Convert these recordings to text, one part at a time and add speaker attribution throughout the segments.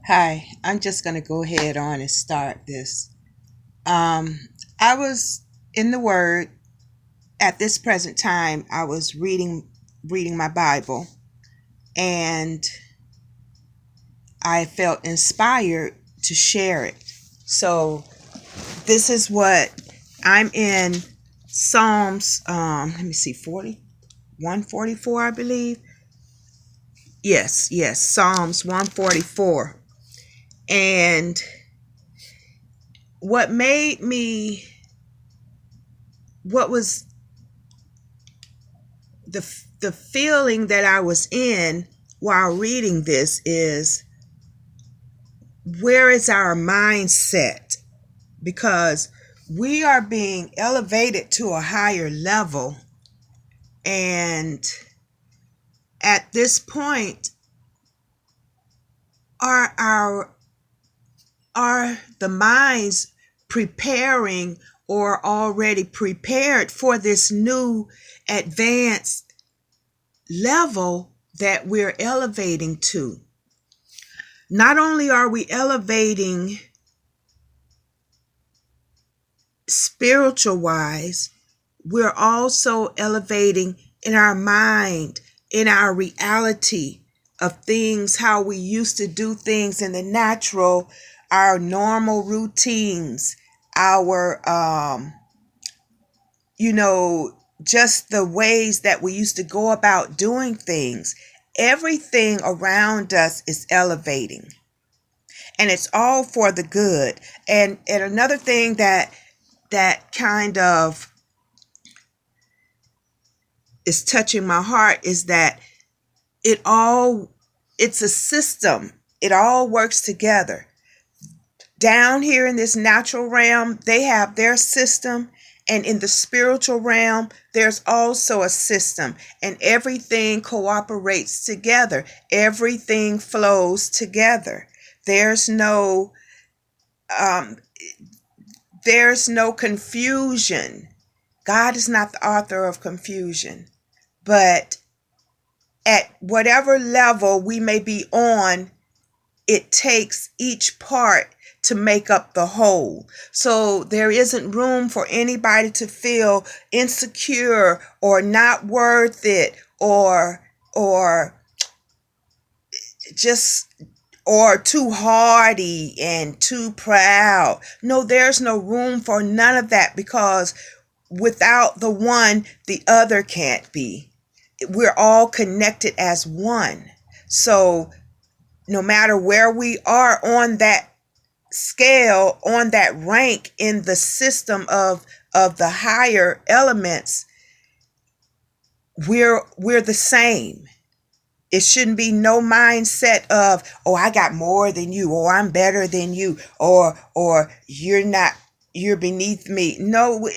Speaker 1: Hi, I'm just going to go ahead on and start this. I was in the Word at this present time. I was reading my Bible, and I felt inspired to share it. So this is what I'm in Psalms. Let me see, 144, I believe. Yes, Psalms 144, and what made me what was the feeling that I was in while reading this is, where is our mindset? Because we are being elevated to a higher level, and at this point, are the minds preparing or already prepared for this new advanced level that we're elevating to? Not only are we elevating spiritual wise, we're also elevating in our mind, in our reality of things, how we used to do things in the natural, our normal routines, our just the ways that we used to go about doing things. Everything around us is elevating, and it's all for the good. And another thing that kind of is touching my heart is that it's a system. It all works together. Down here in this natural realm, they have their system, and in the spiritual realm, there's also a system, and everything cooperates together. Everything flows together. There's no confusion. God is not the author of confusion. But at whatever level we may be on, it takes each part to make up the whole. So there isn't room for anybody to feel insecure or not worth it, or just or too hardy and too proud. No, there's no room for none of that, because without the one, the other can't be. We're all connected as one. So no matter where we are on that scale, on that rank in the system of the higher elements, we're the same. It shouldn't be no mindset of, oh, I got more than you, or I'm better than you, or you're beneath me. No,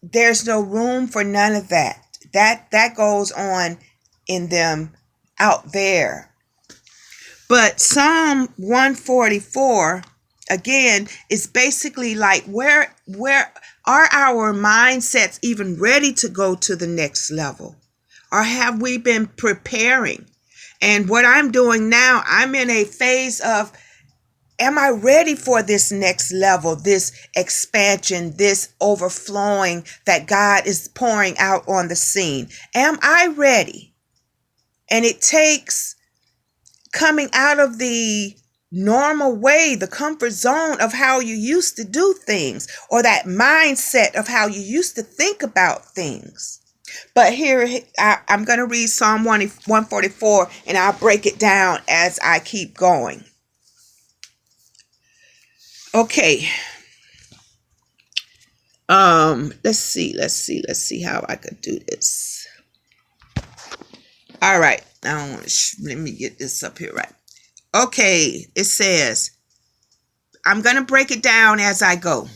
Speaker 1: there's no room for none of that. That goes on in them out there. But Psalm 144, again, is basically like, where are our mindsets even ready to go to the next level? Or have we been preparing? And what I'm doing now, I'm in a phase of, am I ready for this next level, this expansion, this overflowing that God is pouring out on the scene? Am I ready? And it takes coming out of the normal way, the comfort zone of how you used to do things, or that mindset of how you used to think about things. But here, I'm going to read Psalm 144, and I'll break it down as I keep going. Okay. Let's see how I could do this. All right. Now, let me get this up here right. Okay. It says, I'm going to break it down as I go.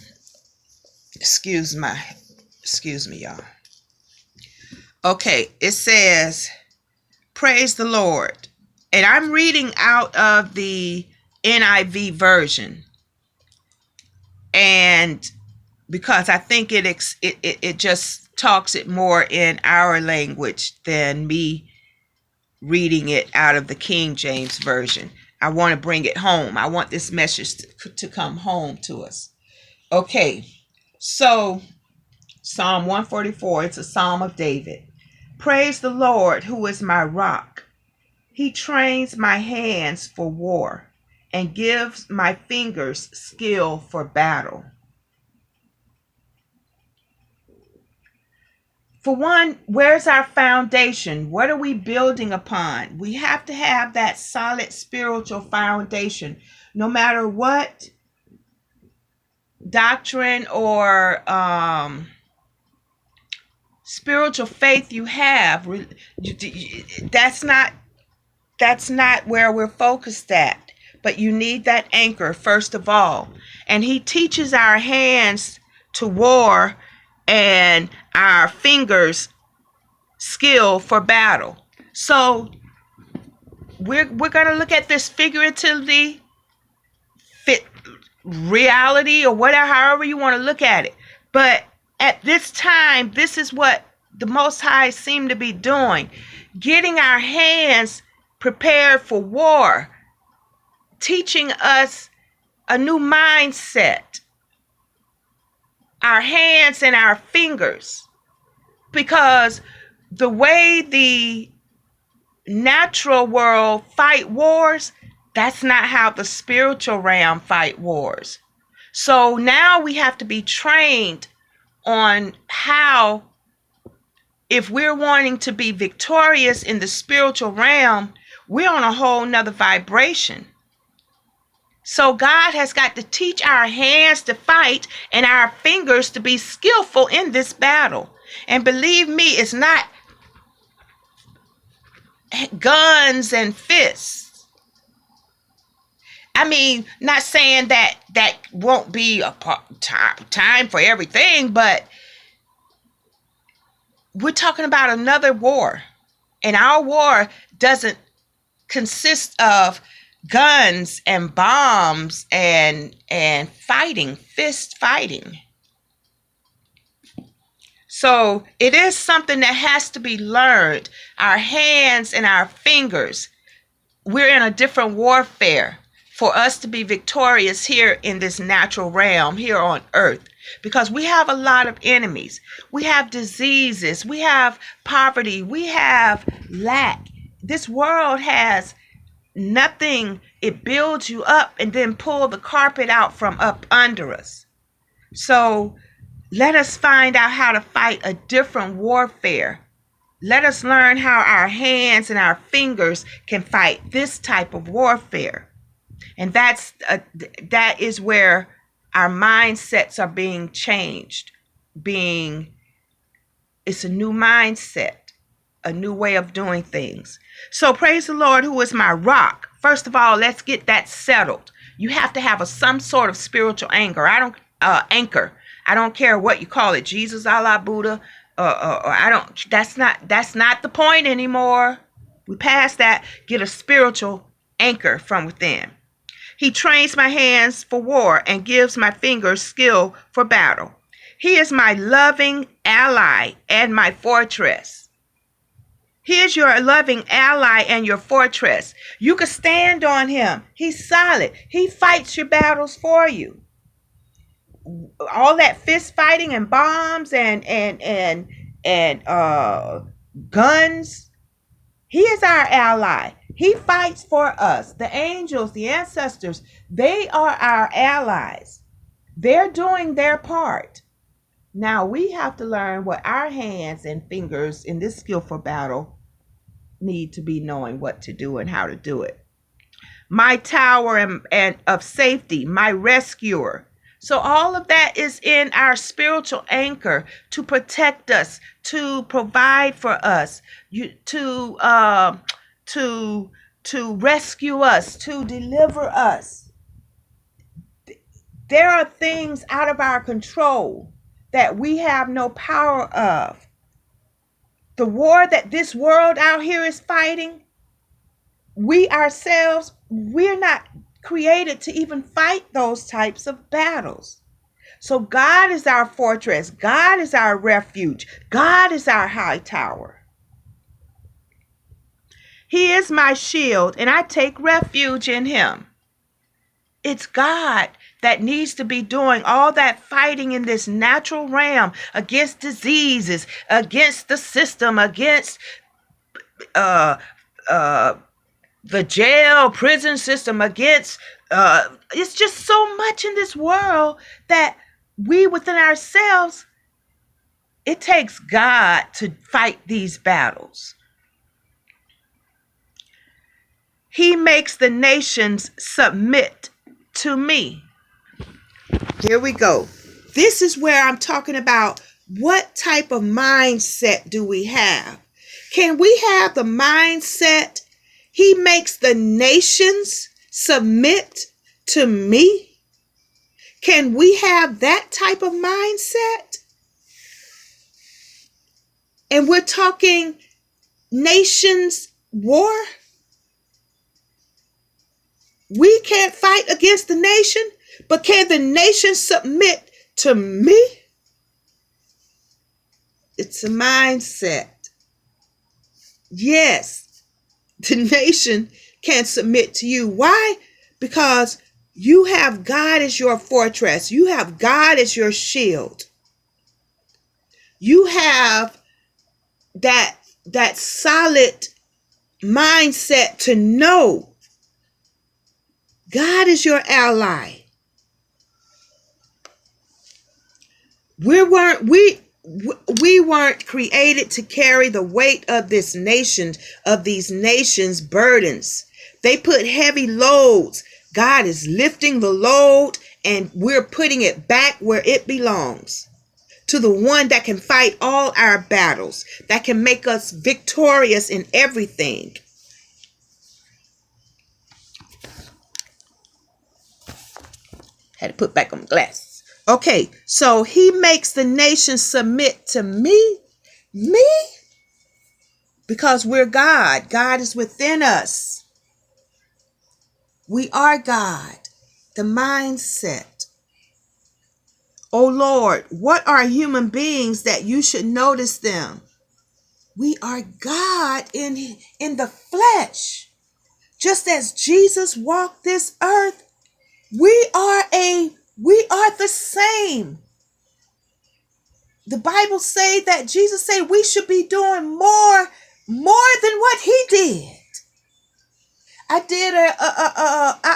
Speaker 1: Excuse me, y'all. Okay. It says, praise the Lord. And I'm reading out of the NIV version. And because I think it just talks it more in our language than me reading it out of the King James version. I want to bring it home. I want this message to come home to us. Okay, so Psalm 144, it's a Psalm of David. Praise the Lord, who is my rock. He trains my hands for war and gives my fingers skill for battle. For one, where's our foundation? What are we building upon? We have to have that solid spiritual foundation. No matter what doctrine or spiritual faith you have, that's not where we're focused at. But you need that anchor first of all. And he teaches our hands to war and our fingers skill for battle. So we're going to look at this figuratively, fit reality, or whatever, however you want to look at it. But at this time, this is what the Most High seem to be doing, getting our hands prepared for war, teaching us a new mindset, our hands and our fingers, because the way the natural world fight wars, that's not how the spiritual realm fight wars. So now we have to be trained on how, if we're wanting to be victorious in the spiritual realm, we're on a whole nother vibration. So God has got to teach our hands to fight and our fingers to be skillful in this battle. And believe me, it's not guns and fists. I mean, not saying that won't be a time for everything, but we're talking about another war. And our war doesn't consist of guns and bombs and fighting, fist fighting. So it is something that has to be learned. Our hands and our fingers, we're in a different warfare for us to be victorious here in this natural realm, here on earth. Because we have a lot of enemies. We have diseases. We have poverty. We have lack. This world has nothing. It builds you up and then pull the carpet out from up under us. So let us find out how to fight a different warfare. Let us learn how our hands and our fingers can fight this type of warfare. And that is where our mindsets are being changed. It's a new mindset, a new way of doing things. So praise the Lord, who is my rock. First of all, let's get that settled. You have to have some sort of spiritual anchor. Anchor. I don't care what you call it, Jesus, Allah, Buddha. That's not the point anymore. We passed that. Get a spiritual anchor from within. He trains my hands for war and gives my fingers skill for battle. He is my loving ally and my fortress. He is your loving ally and your fortress. You can stand on him. He's solid. He fights your battles for you. All that fist fighting and bombs and guns, he is our ally. He fights for us. The angels, the ancestors, they are our allies. They're doing their part. Now we have to learn what our hands and fingers in this skillful battle need to be knowing what to do and how to do it. My tower and of safety, my rescuer. So all of that is in our spiritual anchor to protect us, to provide for us, to rescue us, to deliver us. There are things out of our control that we have no power of. The war that this world out here is fighting, we ourselves, we're not created to even fight those types of battles. So God is our fortress. God is our refuge. God is our high tower. He is my shield, and I take refuge in him. It's God that needs to be doing all that fighting in this natural realm against diseases, against the system, against uh, uh, the jail, prison system, against it's just so much in this world that we within ourselves, it takes God to fight these battles. He makes the nations submit to me. Here we go. This is where I'm talking about what type of mindset do we have? Can we have the mindset, he makes the nations submit to me? Can we have that type of mindset? And we're talking nations war? We can't fight against the nation, but can the nation submit to me? It's a mindset. Yes, the nation can submit to you. Why? Because you have God as your fortress. You have God as your shield. You have that solid mindset to know God is your ally. We weren't created to carry the weight of these nations' burdens. They put heavy loads. God is lifting the load and we're putting it back where it belongs. To the one that can fight all our battles, that can make us victorious in everything. Had to put back on my glasses. Okay, so he makes the nation submit to me. Me? Because we're God. God is within us. We are God. The mindset. Oh Lord, what are human beings that you should notice them? We are God in the flesh. Just as Jesus walked this earth, we are the same. The Bible say that Jesus said we should be doing more than what he did. I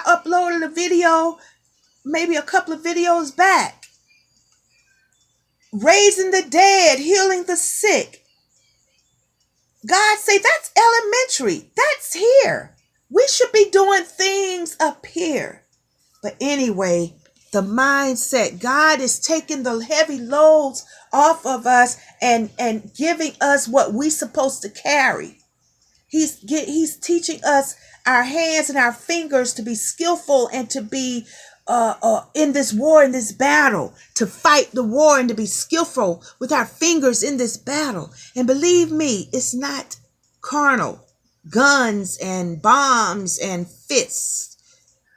Speaker 1: uploaded a video maybe a couple of videos back. Raising the dead, healing the sick. God say that's elementary. That's here. We should be doing things up here. But anyway, the mindset, God is taking the heavy loads off of us and giving us what we're supposed to carry. He's teaching us our hands and our fingers to be skillful and to be in this war, in this battle, to fight the war and to be skillful with our fingers in this battle. And believe me, it's not carnal. Guns and bombs and fists,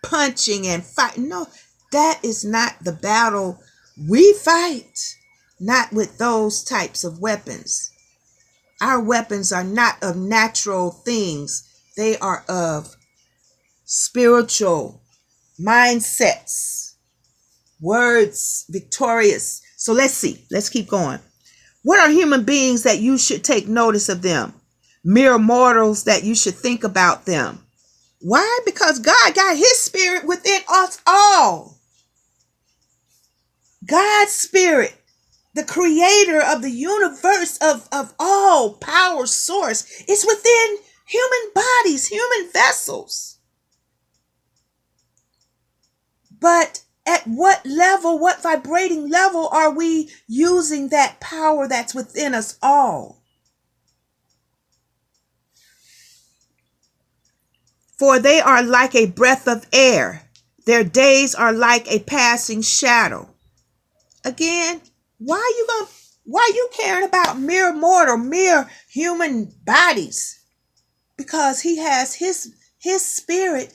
Speaker 1: punching and fighting. No, that is not the battle we fight. Not with those types of weapons. Our weapons are not of natural things. They are of spiritual mindsets, words, victorious. So let's see. Let's keep going. What are human beings that you should take notice of them? Mere mortals that you should think about them. Why? Because God got his spirit within us all. God's spirit, the creator of the universe, of all power source, is within human bodies, human vessels. But at what level, what vibrating level are we using that power that's within us all? For they are like a breath of air. Their days are like a passing shadow. Again, why you caring about mere mortal, mere human bodies? Because he has his spirit,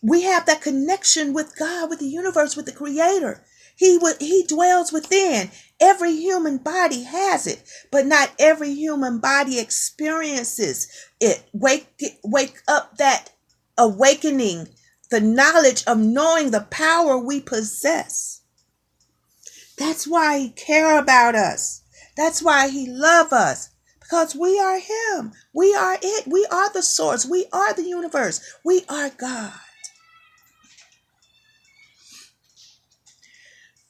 Speaker 1: we have that connection with God, with the universe, with the creator. He dwells within. Every human body has it, but not every human body experiences it. Wake up that awakening, the knowledge of knowing the power we possess. That's why he cares about us. That's why he loves us. Because we are him. We are it. We are the source. We are the universe. We are God.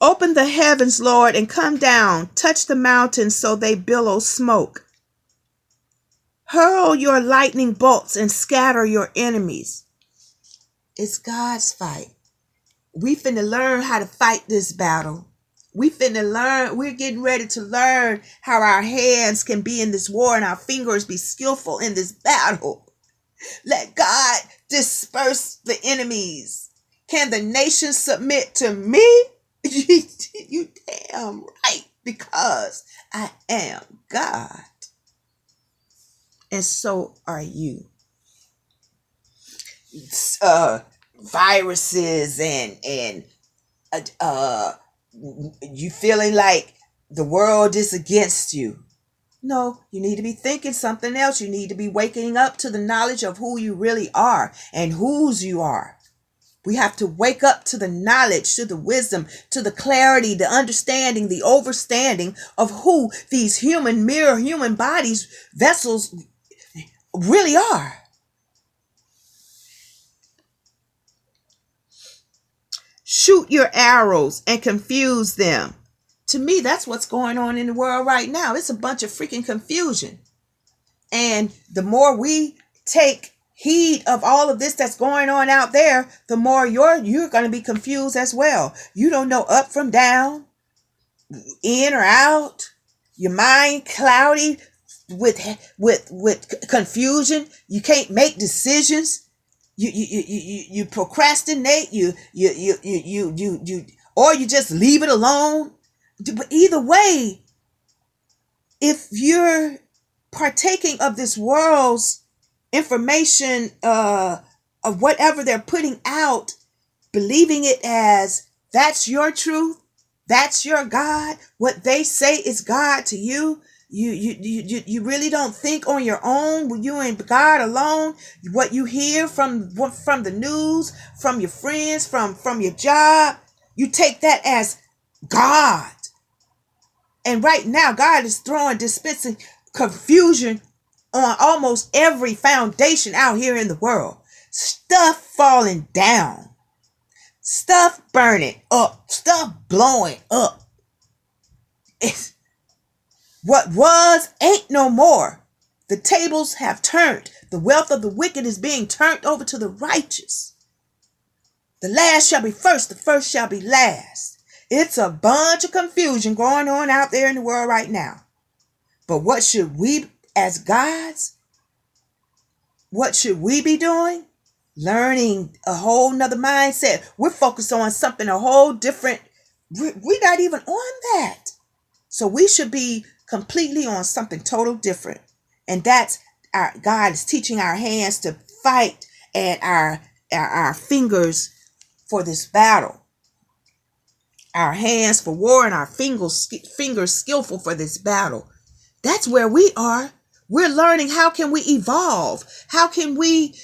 Speaker 1: Open the heavens, Lord, and come down. Touch the mountains so they billow smoke. Hurl your lightning bolts and scatter your enemies. It's God's fight. We finna learn how to fight this battle. We're getting ready to learn how our hands can be in this war and our fingers be skillful in this battle. Let God disperse the enemies. Can the nations submit to me? You damn right, because I am God. And so are you. Viruses and you feeling like the world is against you. No, you need to be thinking something else. You need to be waking up to the knowledge of who you really are and whose you are. We have to wake up to the knowledge, to the wisdom, to the clarity, the understanding, the overstanding of who these human bodies, vessels really are. Shoot your arrows and confuse them. To me, that's what's going on in the world right now. It's a bunch of freaking confusion. And the more we take heed of all of this that's going on out there, the more you're going to be confused as well. You don't know up from down, in or out. Your mind cloudy with confusion. You can't make decisions. You procrastinate. Or you just leave it alone. But either way, if you're partaking of this world's information, of whatever they're putting out, believing it as that's your truth, that's your God, what they say is God to you, you really don't think on your own. You and God alone. What you hear from the news, from your friends, from your job, you take that as God. And right now, God is dispensing confusion on almost every foundation out here in the world. Stuff falling down. Stuff burning up. Stuff blowing up. What was ain't no more. The tables have turned. The wealth of the wicked is being turned over to the righteous. The last shall be first. The first shall be last. It's a bunch of confusion going on out there in the world right now. But what should we, as gods, what should we be doing? Learning a whole nother mindset. We're focused on something a whole different. We're not even on that. So we should be completely on something total different. And that's God is teaching our hands to fight and our fingers for this battle. Our hands for war and our fingers skillful for this battle. That's where we are. We're learning how can we evolve? How can we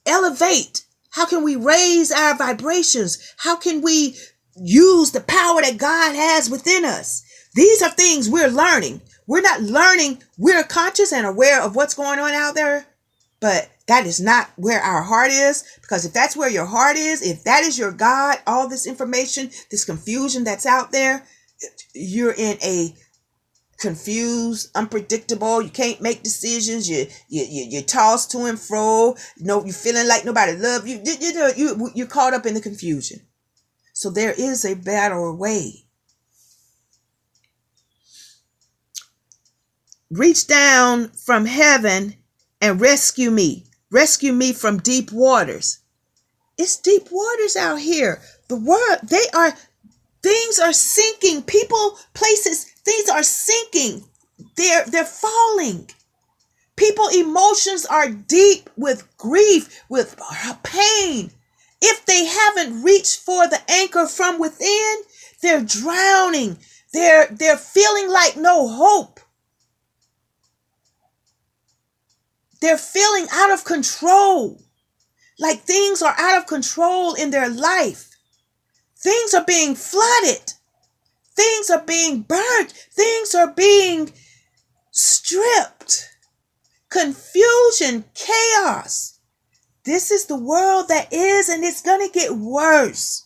Speaker 1: elevate? How can we raise our vibrations? How can we use the power that God has within us? These are things we're learning. We're not learning. We're conscious and aware of what's going on out there, but that is not where our heart is. Because if that's where your heart is, if that is your God, all this information, this confusion that's out there, you're in a confused, unpredictable. You can't make decisions. You toss to and fro. You're feeling like nobody loves you. You're caught up in the confusion. So there is a better way. Reach down from heaven and rescue me. Rescue me from deep waters. It's deep waters out here. The world, things are sinking. People, places, things are sinking. They're falling. People emotions are deep with grief, with pain. If they haven't reached for the anchor from within, They're drowning. They're feeling like no hope. They're feeling out of control. Like things are out of control in their life. Things are being flooded. Things are being burnt. Things are being stripped. Confusion, chaos. This is the world that is, and it's going to get worse.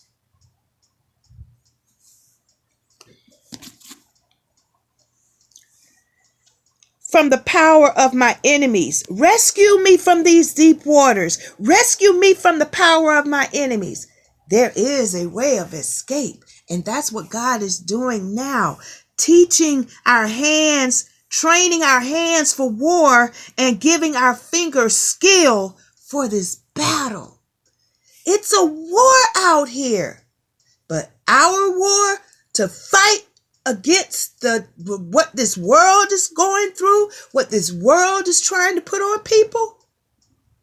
Speaker 1: From the power of my enemies. Rescue me from these deep waters. Rescue me from the power of my enemies. There is a way of escape. And that's what God is doing now. Teaching our hands, training our hands for war, and giving our fingers skill for this battle. It's a war out here. But our war to fight against what this world is going through, what this world is trying to put on people,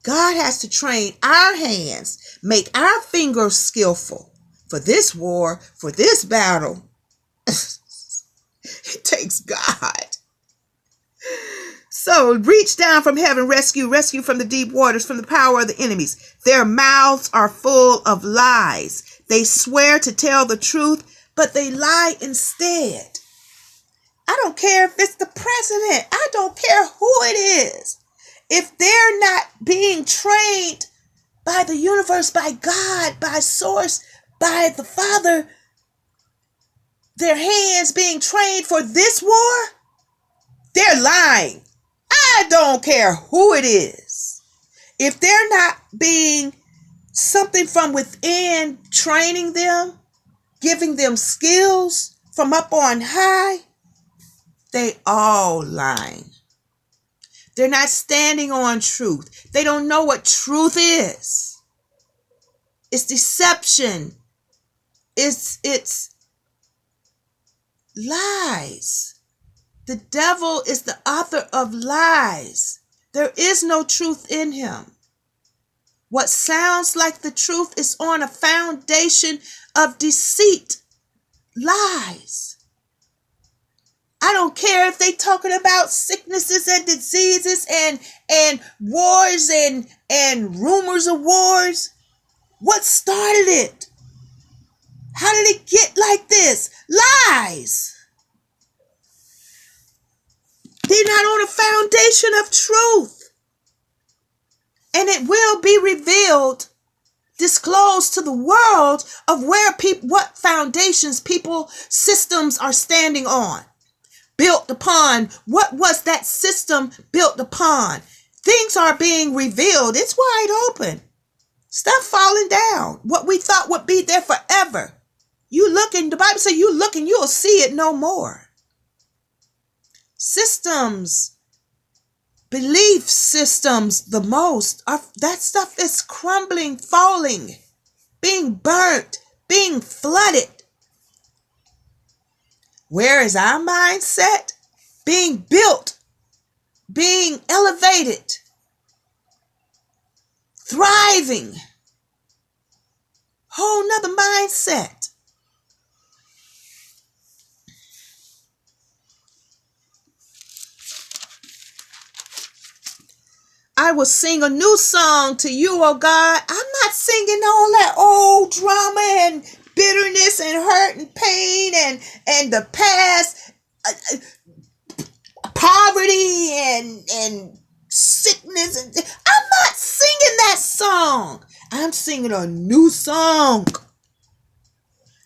Speaker 1: God has to train our hands, make our fingers skillful for this war, for this battle. It takes God. So reach down from heaven, rescue from the deep waters, from the power of the enemies. Their mouths are full of lies. They swear to tell the truth, but they lie instead. I don't care if it's the president. I don't care who it is. If they're not being trained by the universe, by God, by source, by the Father, their hands being trained for this war, they're lying. I don't care who it is. If they're not being something from within, training them, giving them skills from up on high, they all lying. They're not standing on truth. They don't know what truth is. It's deception. It's lies. The devil is the author of lies. There is no truth in him. What sounds like the truth is on a foundation of deceit, lies. I don't care if they talking about sicknesses and diseases and wars and rumors of wars. What started it? How did it get like this? Lies. They're not on a foundation of truth. And it will be revealed, disclosed to the world of where what foundations people, systems are standing on. Built upon. What was that system built upon? Things are being revealed. It's wide open. Stuff falling down. What we thought would be there forever. You look, and the Bible says you look and you'll see it no more. Systems, belief systems, the most, that stuff is crumbling, falling, being burnt, being flooded. Where is our mindset? Being built, being elevated, thriving. Whole nother mindset. I will sing a new song to you, oh God. I'm not singing all that old drama and bitterness and hurt and pain and the past, poverty and sickness. I'm not singing that song. I'm singing a new song.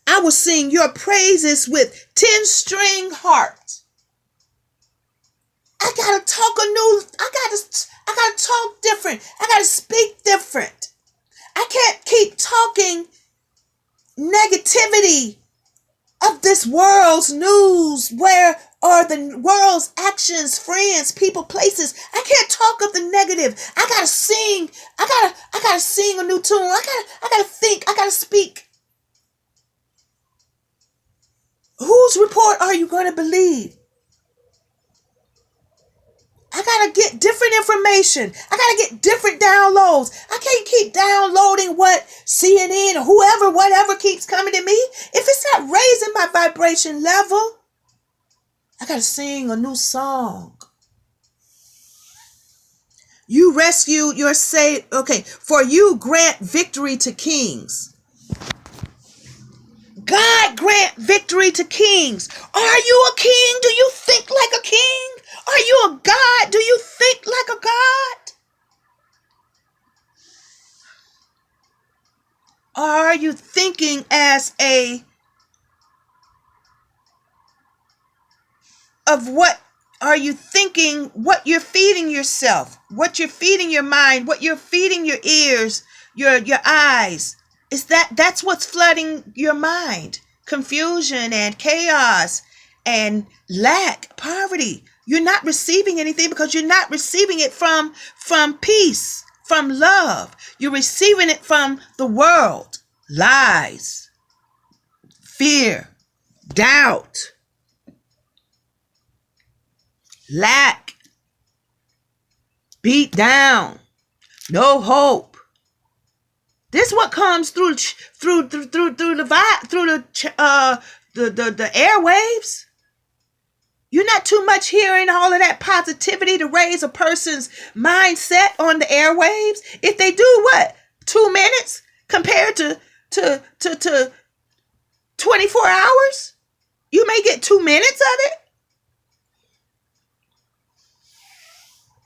Speaker 1: I will sing your praises with 10-string heart. I gotta talk I gotta talk different. I gotta speak different. I can't keep talking negativity of this world's news, where are the world's actions, friends, people, places. I can't talk of the negative. I gotta sing. I gotta sing a new tune. I gotta think. I gotta speak. Whose report are you gonna believe? I gotta get different information. I gotta get different downloads. I can't keep downloading what CNN or whoever, whatever keeps coming to me, if it's not raising my vibration level, I got to sing a new song. You rescue your say, okay, for you grant victory to kings. God grant victory to kings. Are you a king? Do you think like a king? Are you a God? Do you think like a God? Are you thinking as what are you thinking, what you're feeding yourself, what you're feeding your mind, what you're feeding your ears, your eyes? That's what's flooding your mind. Confusion and chaos and lack, poverty. You're not receiving anything because you're not receiving it from peace, from love. You're receiving it from the world. Lies, fear, doubt, lack, beat down, no hope. This is what comes through the airwaves. You're not too much hearing all of that positivity to raise a person's mindset on the airwaves. If they do what? 2 minutes compared to 24 hours? You may get 2 minutes of it.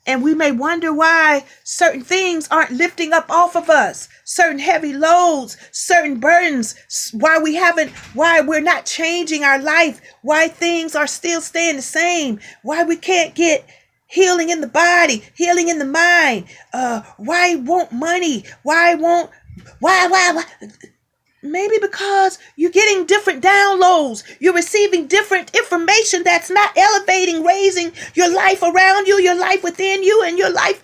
Speaker 1: And we may wonder why certain things aren't lifting up off of us, certain heavy loads, certain burdens, why we're not changing our life, why things are still staying the same, why we can't get healing in the body, healing in the mind, why won't money, why? Maybe because you're getting different downloads. You're receiving different information that's not elevating, raising your life around you, your life within you, and your life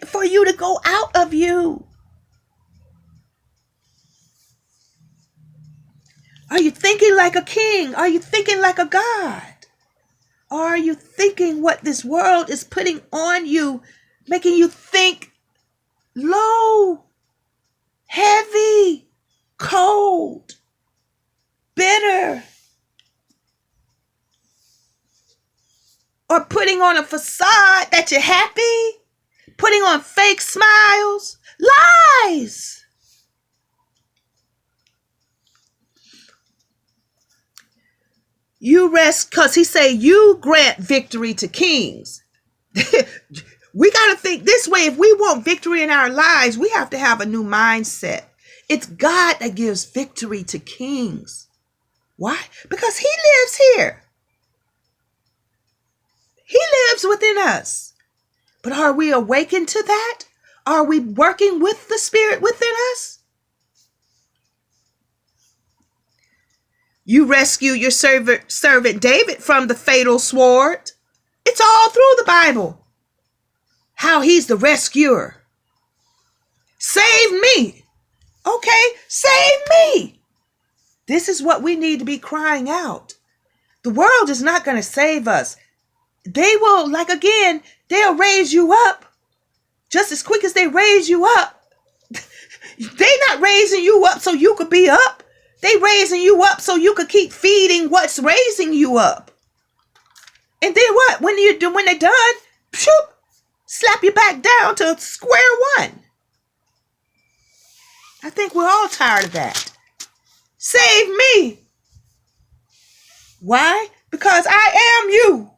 Speaker 1: for you to go out of you. Are you thinking like a king? Are you thinking like a God? Or are you thinking what this world is putting on you, making you think low, heavy, cold, bitter, or putting on a facade that you're happy, putting on fake smiles? Lies. You rest, because he say you grant victory to kings. We got to think this way. If we want victory in our lives, we have to have a new mindset. It's God that gives victory to kings. Why? Because he lives here. He lives within us. But are we awakened to that? Are we working with the Spirit within us? You rescue your servant David from the fatal sword. It's all through the Bible. How he's the rescuer. Save me. Okay, save me. This is what we need to be crying out. The world is not going to save us. They will, they'll raise you up just as quick as they raise you up. They're not raising you up so you could be up. They raising you up so you could keep feeding what's raising you up. And then what? When they're done, slap you back down to square one. I think we're all tired of that. Save me. Why? Because I am you.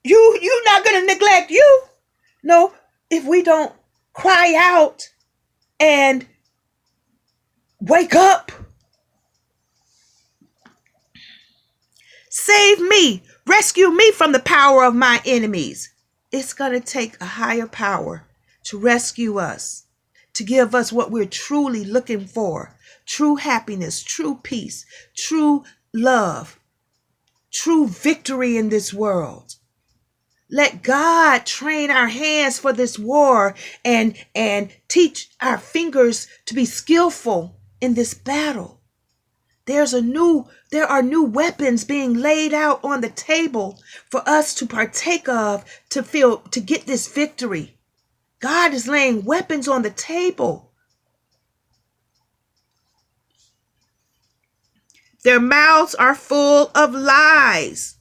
Speaker 1: You're not going to neglect you. No, if we don't cry out and wake up. Save me. Rescue me from the power of my enemies. It's going to take a higher power to rescue us, to give us what we're truly looking for. True happiness, true peace, true love, true victory in this world. Let God train our hands for this war and teach our fingers to be skillful in this battle. There are new weapons being laid out on the table for us to partake of, to get this victory. God is laying weapons on the table. Their mouths are full of lies.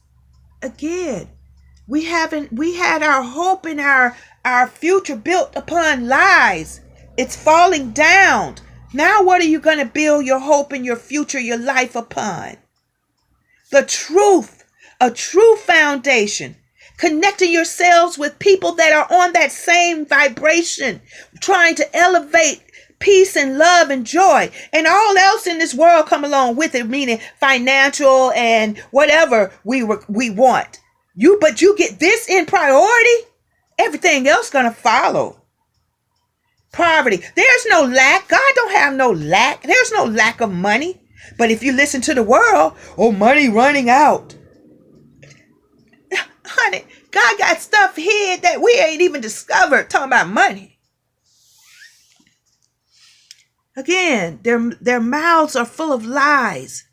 Speaker 1: Again, we had our hope and our future built upon lies. It's falling down. Now what are you going to build your hope and your future, your life upon? The truth, a true foundation. Connecting yourselves with people that are on that same vibration, trying to elevate peace and love and joy, and all else in this world come along with it, meaning financial and whatever we want. But you get this in priority, everything else gonna follow. Poverty. There's no lack. God don't have no lack. There's no lack of money. But if you listen to the world, oh, money running out. Honey, God got stuff here that we ain't even discovered talking about money. Again, their mouths are full of lies.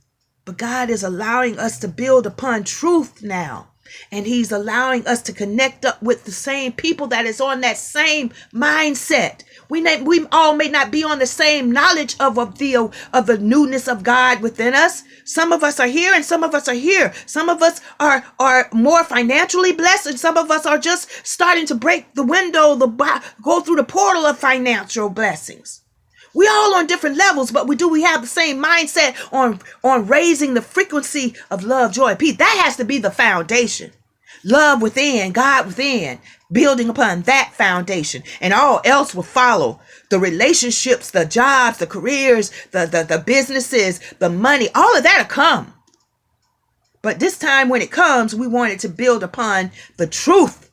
Speaker 1: But God is allowing us to build upon truth now. And he's allowing us to connect up with the same people that is on that same mindset. We all may not be on the same knowledge of the newness of God within us. Some of us are here and some of us are here. Some of us are more financially blessed and some of us are just starting to break the window, go through the portal of financial blessings. We all on different levels, but we have the same mindset on raising the frequency of love, joy, peace. That has to be the foundation. Love within, God within, building upon that foundation, and all else will follow. The relationships, the jobs, the careers, the businesses, the money, all of that'll come. But this time when it comes, we want it to build upon the truth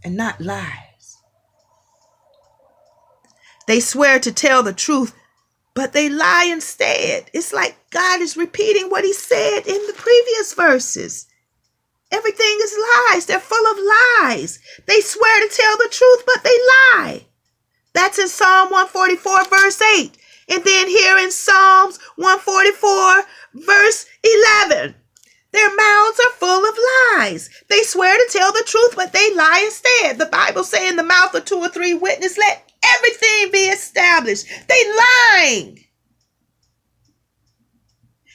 Speaker 1: and not lies. They swear to tell the truth, but they lie instead. It's like God is repeating what he said in the previous verses. Everything is lies. They're full of lies. They swear to tell the truth, but they lie. That's in Psalm 144, verse 8. And then here in Psalms 144, verse 11. Their mouths are full of lies. They swear to tell the truth, but they lie instead. The Bible says in the mouth of 2 or 3 witnesses, let everything be established. They lying.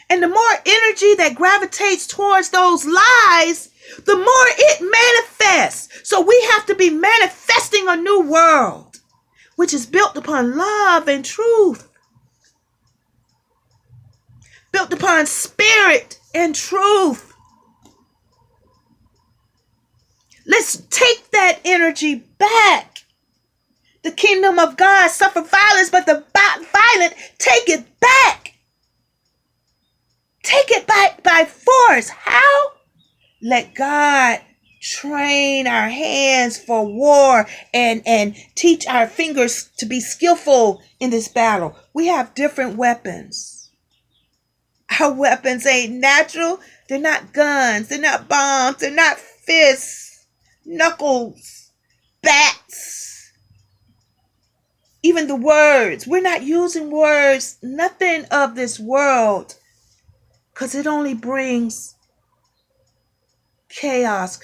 Speaker 1: And the more energy that gravitates towards those lies, the more it manifests. So we have to be manifesting a new world, which is built upon love and truth. Built upon spirit and truth. Let's take that energy back. The kingdom of God suffer violence, but the violent take it back. Take it back by force. How? Let God train our hands for war and teach our fingers to be skillful in this battle. We have different weapons. Our weapons ain't natural. They're not guns. They're not bombs. They're not fists, knuckles, bats. Even the words. We're not using words. Nothing of this world. Because it only brings chaos,